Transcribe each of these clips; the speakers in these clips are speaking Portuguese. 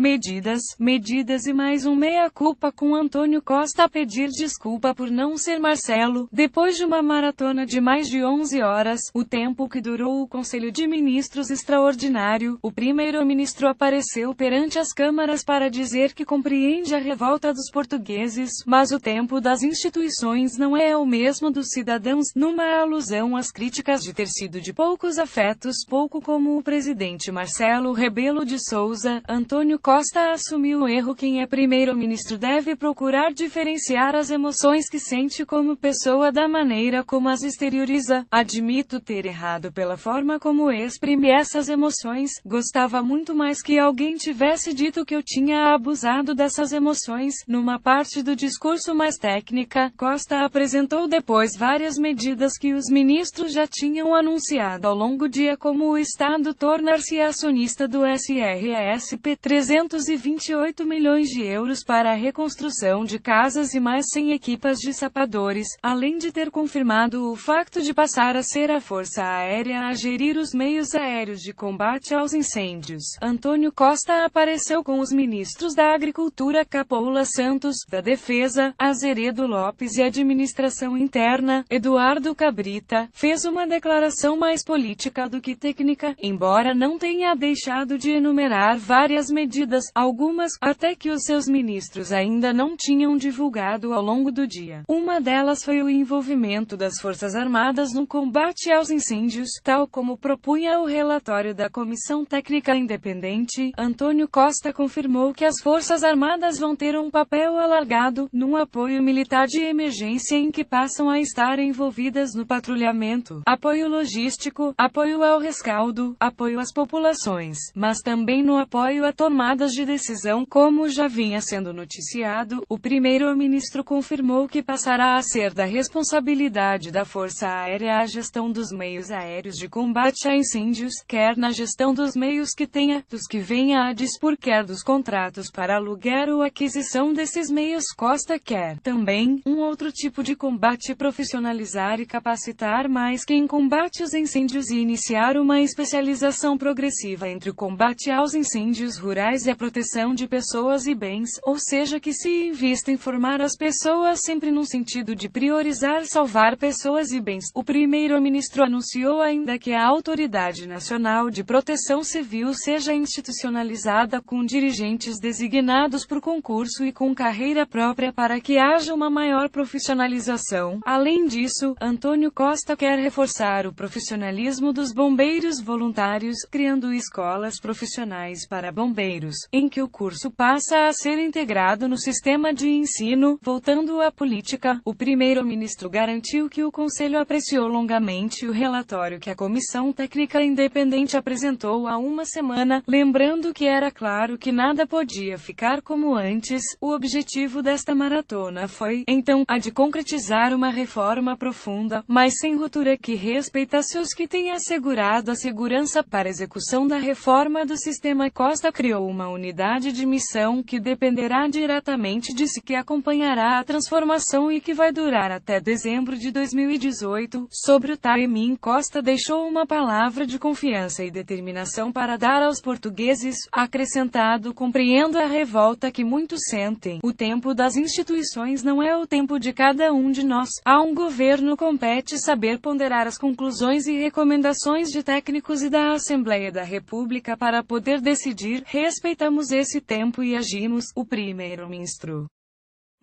medidas e mais um meia-culpa com Antônio Costa a pedir desculpa por não ser Marcelo, depois de uma maratona de mais de 11 horas, o tempo que durou o Conselho de Ministros extraordinário, o primeiro-ministro apareceu perante as câmaras para dizer que compreende a revolta dos portugueses, mas o tempo das instituições não é o mesmo dos cidadãos, numa alusão às críticas de ter sido de poucos afetos, pouco como o presidente Marcelo Rebelo de Sousa. Antônio Costa assumiu o erro. Quem é primeiro-ministro deve procurar diferenciar as emoções que sente como pessoa da maneira como as exterioriza. Admito ter errado pela forma como exprime essas emoções. Gostava muito mais que alguém tivesse dito que eu tinha abusado dessas emoções. Numa parte do discurso mais técnica, Costa apresentou depois várias medidas que os ministros já tinham anunciado ao longo do dia, como o Estado tornar-se acionista do SRESP, 328 milhões de euros para a reconstrução de casas e mais 100 equipas de sapadores, além de ter confirmado o facto de passar a ser a Força Aérea a gerir os meios aéreos de combate aos incêndios. Antônio Costa apareceu com os ministros da Agricultura Capoula Santos, da Defesa, Azeredo Lopes e Administração Interna, Eduardo Cabrita, fez uma declaração mais política do que técnica, embora não tenha deixado de enumerar várias medidas, algumas, até que os seus ministros ainda não tinham divulgado ao longo do dia. Uma delas foi o envolvimento das Forças Armadas no combate aos incêndios, tal como propunha o relatório da Comissão Técnica Independente. Antônio Costa confirmou que as Forças Armadas vão ter um papel alargado, num apoio militar de emergência em que passam a estar envolvidas no patrulhamento, apoio logístico, apoio ao rescaldo, apoio às populações, mas também no apoio a tomadas de decisão, como já vinha sendo noticiado. O primeiro-ministro confirmou que passará a ser da responsabilidade da Força Aérea a gestão dos meios aéreos de combate a incêndios, quer na gestão dos meios que tenha, dos que venha a dispor, quer dos contratos para aluguer ou aquisição desses meios. Costa quer também um outro tipo de combate, profissionalizar e capacitar mais quem combate os incêndios e iniciar uma especialização progressiva entre o combate aos incêndios rurais e a proteção de pessoas e bens, ou seja, que se invista em formar as pessoas sempre num sentido de priorizar salvar pessoas e bens. O primeiro-ministro anunciou ainda que a Autoridade Nacional de Proteção Civil seja institucionalizada com dirigentes designados por concurso e com carreira própria para que haja uma maior profissionalização. Além disso, Antônio Costa quer reforçar o profissionalismo dos bombeiros voluntários, criando escolas profissionais para bombeiros, em que o curso passa a ser integrado no sistema de ensino. Voltando à política, o primeiro-ministro garantiu que o Conselho apreciou longamente o relatório que a Comissão Técnica Independente apresentou há uma semana, lembrando que era claro que nada podia ficar como antes. O objetivo desta maratona foi, então, a de concretizar uma reforma profunda, mas sem ruptura, que respeitasse os que têm assegurado a segurança para a execução da reforma do sistema. Costa criou uma unidade de missão que dependerá diretamente de si, que acompanhará a transformação e que vai durar até dezembro de 2018. Sobre o timing, Costa deixou uma palavra de confiança e determinação para dar aos portugueses, acrescentado: compreendo a revolta que muitos sentem. O tempo das instituições não é o tempo de cada um de nós. A um governo compete saber ponderar as conclusões e recomendações de técnicos e da Assembleia da República para poder decidir. Respeitamos esse tempo e agimos. O primeiro-ministro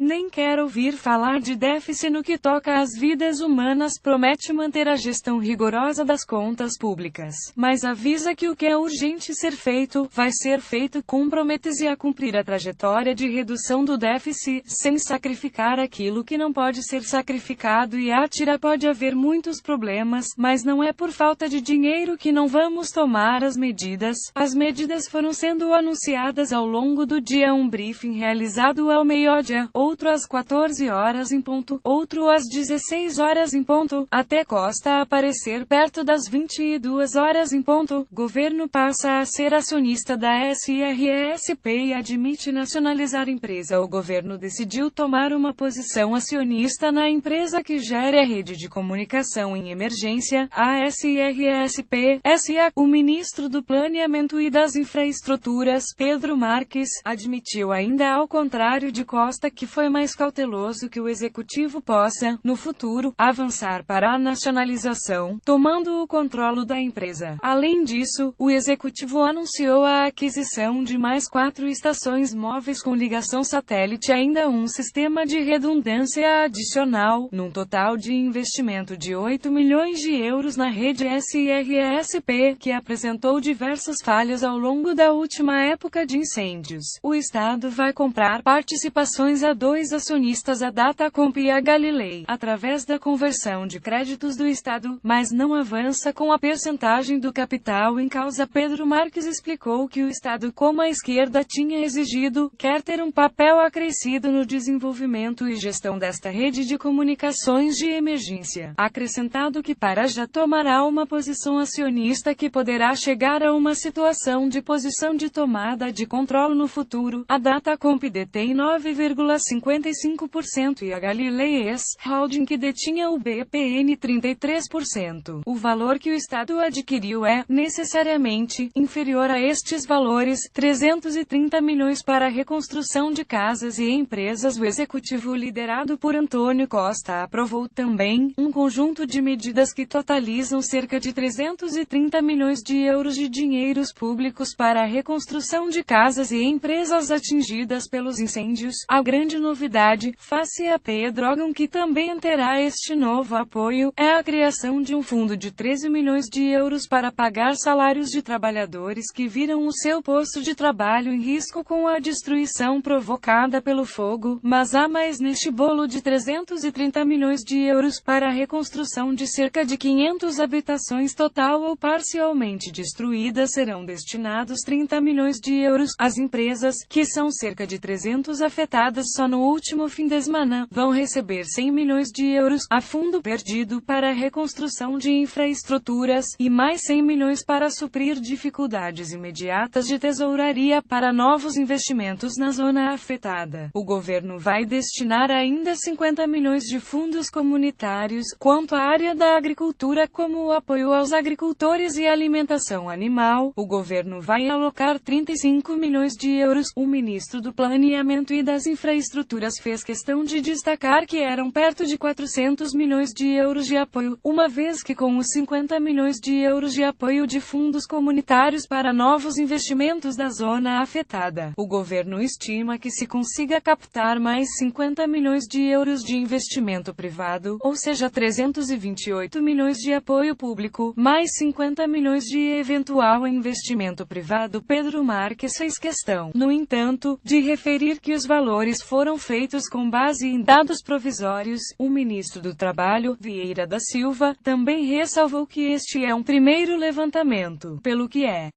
nem quer ouvir falar de déficit no que toca às vidas humanas, promete manter a gestão rigorosa das contas públicas, mas avisa que o que é urgente ser feito, vai ser feito. Compromete-se a cumprir a trajetória de redução do déficit, sem sacrificar aquilo que não pode ser sacrificado e atira. Pode haver muitos problemas, mas não é por falta de dinheiro que não vamos tomar as medidas. As medidas foram sendo anunciadas ao longo do dia. Um briefing realizado ao meio-dia, outro às 14 horas em ponto, outro às 16 horas em ponto, até Costa aparecer perto das 22 horas em ponto. Governo passa a ser acionista da SRESP e admite nacionalizar empresa. O governo decidiu tomar uma posição acionista na empresa que gera a rede de comunicação em emergência, a SRESP, SA. O ministro do Planeamento e das Infraestruturas, Pedro Marques, admitiu ainda, ao contrário de Costa, que foi mais cauteloso, que o executivo possa, no futuro, avançar para a nacionalização, tomando o controle da empresa. Além disso, o executivo anunciou a aquisição de mais 4 estações móveis com ligação satélite e ainda um sistema de redundância adicional, num total de investimento de 8 milhões de euros na rede SRESP, que apresentou diversas falhas ao longo da última época de incêndios. O Estado vai comprar participações a 2 acionistas, a Datacomp e a Galilei, através da conversão de créditos do Estado, mas não avança com a percentagem do capital em causa. Pedro Marques explicou que o Estado, como a esquerda tinha exigido, quer ter um papel acrescido no desenvolvimento e gestão desta rede de comunicações de emergência, acrescentado que para já tomará uma posição acionista que poderá chegar a uma situação de posição de tomada de controle no futuro. A Datacomp detém 9,55% e a Galilei Holding, que detinha o BPN 33%. O valor que o Estado adquiriu é, necessariamente, inferior a estes valores, 330 milhões para a reconstrução de casas e empresas. O executivo liderado por Antônio Costa aprovou também um conjunto de medidas que totalizam cerca de 330 milhões de euros de dinheiros públicos para a reconstrução de casas e empresas atingidas pelos incêndios. A grande novidade, face a Pedrógão, que também terá este novo apoio, é a criação de um fundo de 13 milhões de euros para pagar salários de trabalhadores que viram o seu posto de trabalho em risco com a destruição provocada pelo fogo. Mas há mais neste bolo de 330 milhões de euros para a reconstrução de cerca de 500 habitações total ou parcialmente destruídas. Serão destinados 30 milhões de euros. As empresas, que são cerca de 300 afetadas só no último fim de semana, vão receber 100 milhões de euros a fundo perdido para a reconstrução de infraestruturas, e mais 100 milhões para suprir dificuldades imediatas de tesouraria para novos investimentos na zona afetada. O governo vai destinar ainda 50 milhões de fundos comunitários, quanto à área da agricultura, como o apoio aos agricultores e alimentação animal. O governo vai alocar 35 milhões de euros. O ministro do Planeamento e das Infraestruturas fez questão de destacar que eram perto de 400 milhões de euros de apoio, uma vez que com os 50 milhões de euros de apoio de fundos comunitários para novos investimentos da zona afetada, o governo estima que se consiga captar mais 50 milhões de euros de investimento privado, ou seja, 328 milhões de apoio público, mais 50 milhões de eventual investimento privado. Pedro Marques fez questão, no entanto, de referir que os valores foram feitos com base em dados provisórios. O ministro do Trabalho, Vieira da Silva, também ressalvou que este é um primeiro levantamento, pelo que é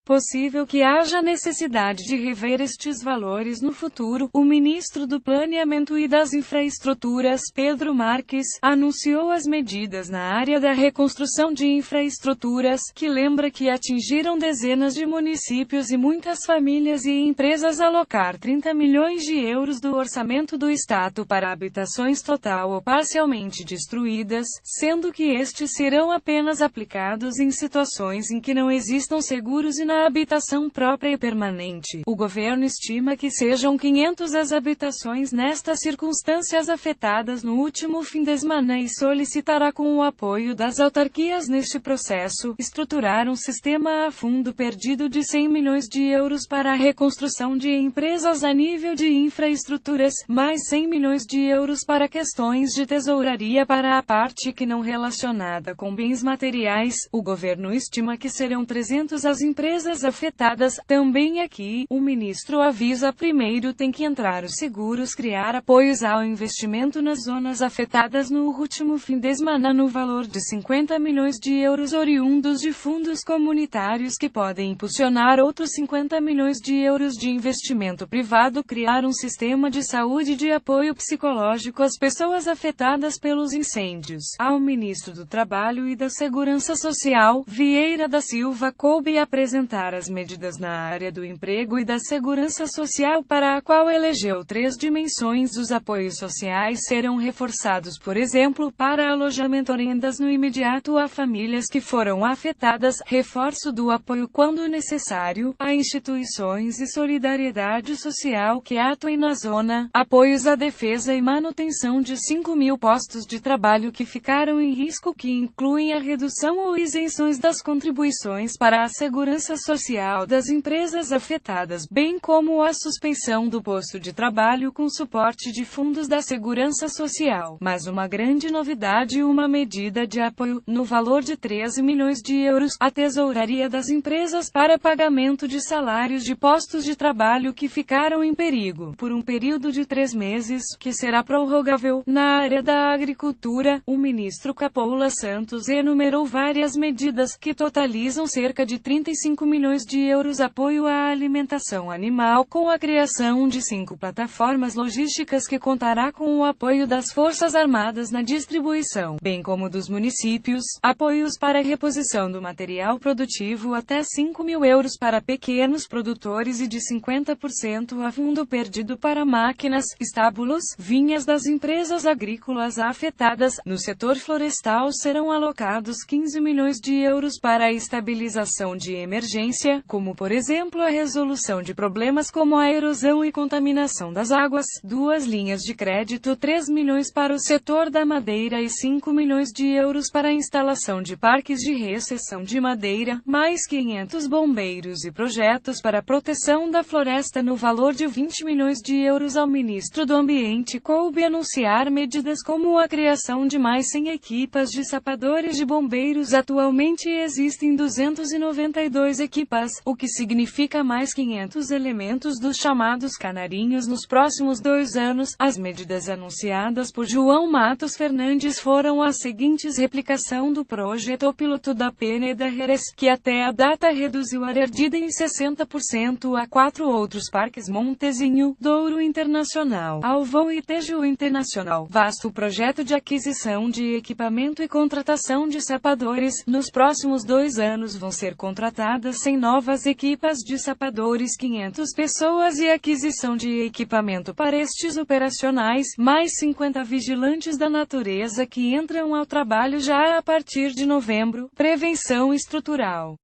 possível que haja necessidade de rever estes valores no futuro. O ministro do Planeamento e das Infraestruturas, Pedro Marques, anunciou as medidas na área da reconstrução de infraestruturas, que lembra que atingiram dezenas de municípios e muitas famílias e empresas. Alocar 30 milhões de euros do orçamento do Estado para habitações total ou parcialmente destruídas, sendo que estes serão apenas aplicados em situações em que não existam seguros e na habitação própria e permanente. O governo estima que sejam 500 as habitações nestas circunstâncias afetadas no último fim de semana e solicitará, com o apoio das autarquias neste processo, estruturar um sistema a fundo perdido de 100 milhões de euros para a reconstrução de empresas a nível de infraestruturas, mais 100 milhões de euros para questões de tesouraria para a parte que não relacionada com bens materiais. O governo estima que serão 300 as empresas empresas afetadas. Também aqui, o ministro avisa: primeiro tem que entrar os seguros, criar apoios ao investimento nas zonas afetadas. No último fim de semana, no valor de 50 milhões de euros oriundos de fundos comunitários que podem impulsionar outros 50 milhões de euros de investimento privado, criar um sistema de saúde de apoio psicológico às pessoas afetadas pelos incêndios. Ao ministro do Trabalho e da Segurança Social, Vieira da Silva, coube apresentar as medidas na área do emprego e da segurança social, para a qual elegeu 3 dimensões. Os apoios sociais serão reforçados, por exemplo, para alojamento, rendas no imediato a famílias que foram afetadas, reforço do apoio quando necessário a instituições e solidariedade social que atuem na zona, apoios à defesa e manutenção de 5.000 postos de trabalho que ficaram em risco, que incluem a redução ou isenções das contribuições para a segurança social das empresas afetadas, bem como a suspensão do posto de trabalho com suporte de fundos da segurança social. Mas uma grande novidade: uma medida de apoio, no valor de 13 milhões de euros, à tesouraria das empresas para pagamento de salários de postos de trabalho que ficaram em perigo, por um período de 3 meses, que será prorrogável. Na área da agricultura, o ministro Capola Santos enumerou várias medidas, que totalizam cerca de 35 milhões de euros. Apoio à alimentação animal, com a criação de 5 plataformas logísticas que contará com o apoio das Forças Armadas na distribuição, bem como dos municípios. Apoios para a reposição do material produtivo, até 5.000 euros para pequenos produtores e de 50% a fundo perdido para máquinas, estábulos, vinhas das empresas agrícolas afetadas. No setor florestal serão alocados 15 milhões de euros para a estabilização de emergência, como por exemplo a resolução de problemas como a erosão e contaminação das águas. 2 linhas de crédito, 3 milhões para o setor da madeira e 5 milhões de euros para a instalação de parques de recepção de madeira, mais 500 bombeiros e projetos para a proteção da floresta no valor de 20 milhões de euros. Ao ministro do Ambiente coube anunciar medidas como a criação de mais 100 equipas de sapadores de bombeiros. Atualmente existem 292 equipas, o que significa mais 500 elementos dos chamados canarinhos nos próximos 2 anos. As medidas anunciadas por João Matos Fernandes foram as seguintes: replicação do projeto piloto da Peneda Jerez, que até a data reduziu a Ardida em 60% a 4 outros parques: Montezinho, Douro Internacional, Alvão e Tejo Internacional. Vasto projeto de aquisição de equipamento e contratação de sapadores. Nos próximos 2 anos vão ser contratadas 100 novas equipas de sapadores, 500 pessoas e aquisição de equipamento para estes operacionais, mais 50 vigilantes da natureza que entram ao trabalho já a partir de novembro. Prevenção estrutural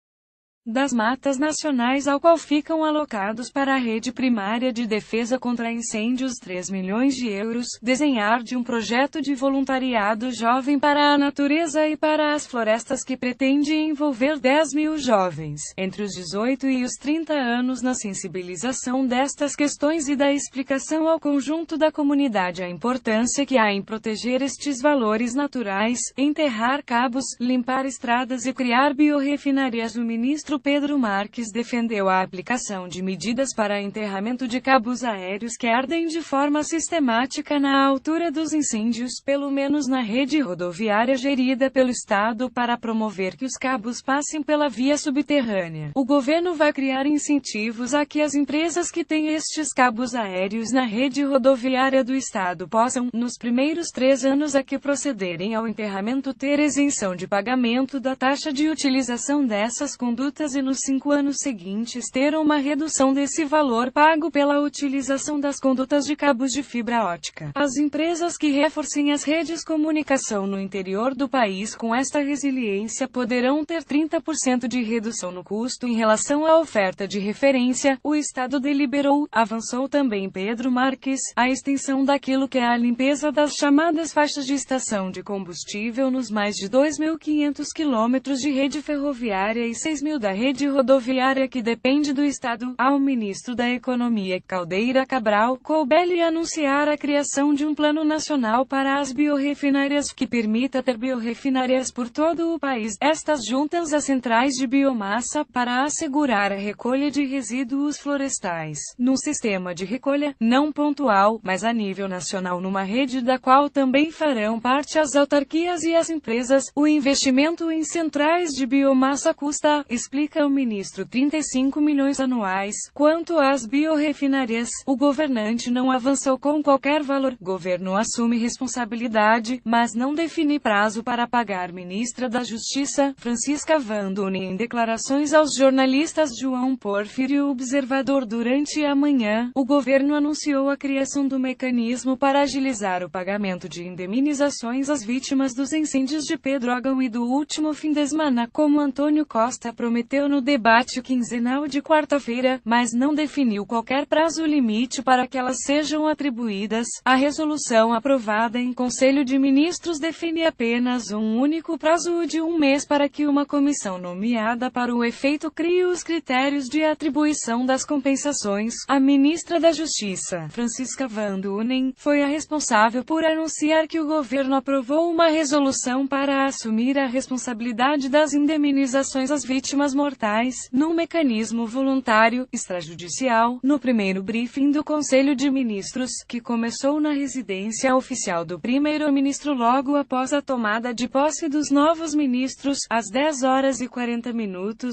das matas nacionais, ao qual ficam alocados para a rede primária de defesa contra incêndios 3 milhões de euros. Desenhar de um projeto de voluntariado jovem para a natureza e para as florestas que pretende envolver 10.000 jovens, entre os 18 e os 30 anos, na sensibilização destas questões e da explicação ao conjunto da comunidade a importância que há em proteger estes valores naturais, enterrar cabos, limpar estradas e criar biorrefinarias. O ministro Pedro Marques defendeu a aplicação de medidas para enterramento de cabos aéreos que ardem de forma sistemática na altura dos incêndios, pelo menos na rede rodoviária gerida pelo Estado, para promover que os cabos passem pela via subterrânea. O governo vai criar incentivos a que as empresas que têm estes cabos aéreos na rede rodoviária do Estado possam, nos primeiros 3 anos a que procederem ao enterramento, ter isenção de pagamento da taxa de utilização dessas condutas e nos 5 anos seguintes ter uma redução desse valor pago pela utilização das condutas de cabos de fibra ótica. As empresas que reforcem as redes de comunicação no interior do país com esta resiliência poderão ter 30% de redução no custo em relação à oferta de referência. O Estado deliberou, avançou também Pedro Marques, a extensão daquilo que é a limpeza das chamadas faixas de estação de combustível nos mais de 2.500 quilômetros de rede ferroviária e 6.000 da rede rodoviária que depende do Estado. Ao ministro da Economia, Caldeira Cabral, coube-lhe anunciar a criação de um plano nacional para as biorrefinarias, que permita ter biorrefinarias por todo o país, estas juntas às centrais de biomassa, para assegurar a recolha de resíduos florestais, num sistema de recolha, não pontual, mas a nível nacional, numa rede da qual também farão parte as autarquias e as empresas. O investimento em centrais de biomassa custa, explica o ministro, 35 milhões anuais. Quanto às biorrefinarias, o governante não avançou com qualquer valor. Governo assume responsabilidade, mas não define prazo para pagar. Ministra da Justiça, Francisca Van Dunen, em declarações aos jornalistas João Porfírio Observador durante a manhã, o governo anunciou a criação do mecanismo para agilizar o pagamento de indemnizações às vítimas dos incêndios de Pedrógão e do último fim de semana, como Antônio Costa prometeu no debate quinzenal de quarta-feira, mas não definiu qualquer prazo limite para que elas sejam atribuídas. A resolução aprovada em Conselho de Ministros define apenas um único prazo de um mês para que uma comissão nomeada para o efeito crie os critérios de atribuição das compensações. A ministra da Justiça, Francisca Van Dunen, foi a responsável por anunciar que o governo aprovou uma resolução para assumir a responsabilidade das indemnizações às vítimas mortais, num mecanismo voluntário, extrajudicial, no primeiro briefing do Conselho de Ministros, que começou na residência oficial do primeiro-ministro logo após a tomada de posse dos novos ministros, às 10h40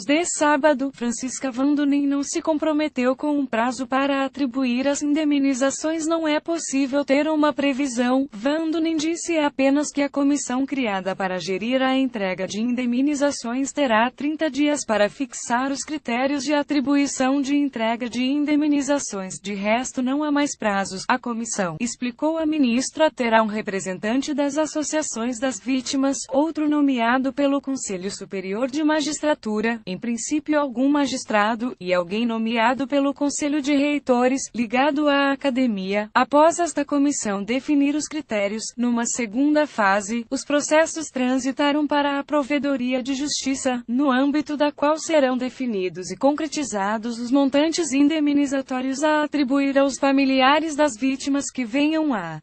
de sábado. Francisca Van Dunen não se comprometeu com um prazo para atribuir as indemnizações. Não é possível ter uma previsão. Van Dunen disse apenas que a comissão criada para gerir a entrega de indemnizações terá 30 dias para fixar os critérios de atribuição de entrega de indemnizações. De resto, não há mais prazos. A comissão, explicou a ministra, terá um representante das associações das vítimas, outro nomeado pelo Conselho Superior de Magistratura, em princípio algum magistrado, e alguém nomeado pelo Conselho de Reitores, ligado à academia. Após esta comissão definir os critérios, numa segunda fase, os processos transitaram para a Provedoria de Justiça, no âmbito da qual serão definidos e concretizados os montantes indemnizatórios a atribuir aos familiares das vítimas que venham a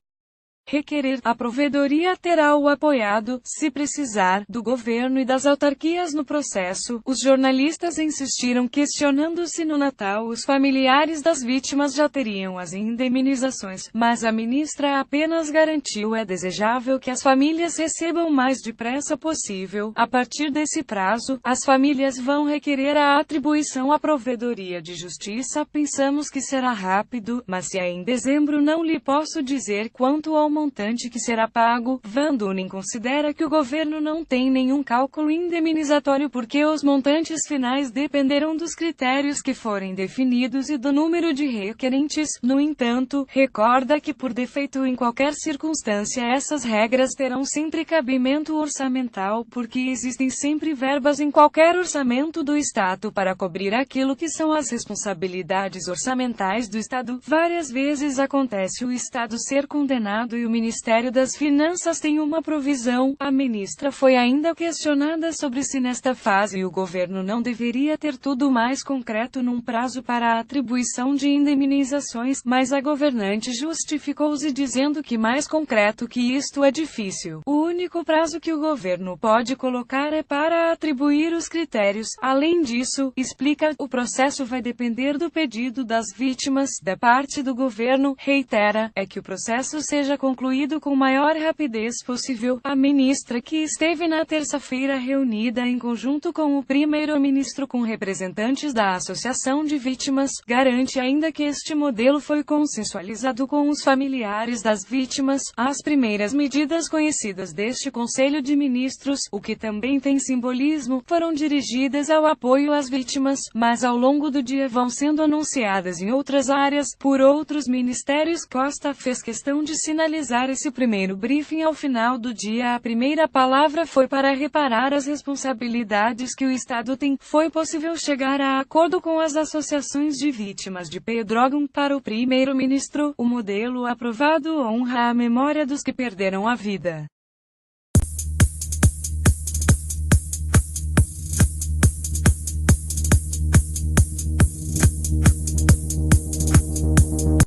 requerer. A Provedoria terá o apoiado, se precisar, do governo e das autarquias no processo. Os jornalistas insistiram questionando se no Natal os familiares das vítimas já teriam as indemnizações, mas a ministra apenas garantiu: é desejável que as famílias recebam o mais depressa possível. A partir desse prazo, as famílias vão requerer a atribuição à Provedoria de Justiça. Pensamos que será rápido, mas se é em dezembro não lhe posso dizer quanto ao montante que será pago. Van Dunen considera que o governo não tem nenhum cálculo indemnizatório porque os montantes finais dependerão dos critérios que forem definidos e do número de requerentes. No entanto, recorda que por defeito em qualquer circunstância essas regras terão sempre cabimento orçamental, porque existem sempre verbas em qualquer orçamento do Estado para cobrir aquilo que são as responsabilidades orçamentais do Estado. Várias vezes acontece o Estado ser condenado e o Ministério das Finanças tem uma provisão. A ministra foi ainda questionada sobre se nesta fase o governo não deveria ter tudo mais concreto num prazo para a atribuição de indemnizações, mas a governante justificou-se dizendo que mais concreto que isto é difícil. O único prazo que o governo pode colocar é para atribuir os critérios. Além disso, explica, o processo vai depender do pedido das vítimas. Da parte do governo, reitera, é que o processo seja concluído com maior rapidez possível. A ministra, que esteve na terça-feira reunida em conjunto com o primeiro-ministro com representantes da Associação de Vítimas, garante ainda que este modelo foi consensualizado com os familiares das vítimas. As primeiras medidas conhecidas deste Conselho de Ministros, o que também tem simbolismo, foram dirigidas ao apoio às vítimas, mas ao longo do dia vão sendo anunciadas em outras áreas, por outros ministérios. Costa fez questão de sinalizar esse primeiro briefing ao final do dia. A primeira palavra foi para reparar as responsabilidades que o Estado tem. Foi possível chegar a acordo com as associações de vítimas de Pedrógão. Para o primeiro-ministro, o modelo aprovado honra a memória dos que perderam a vida.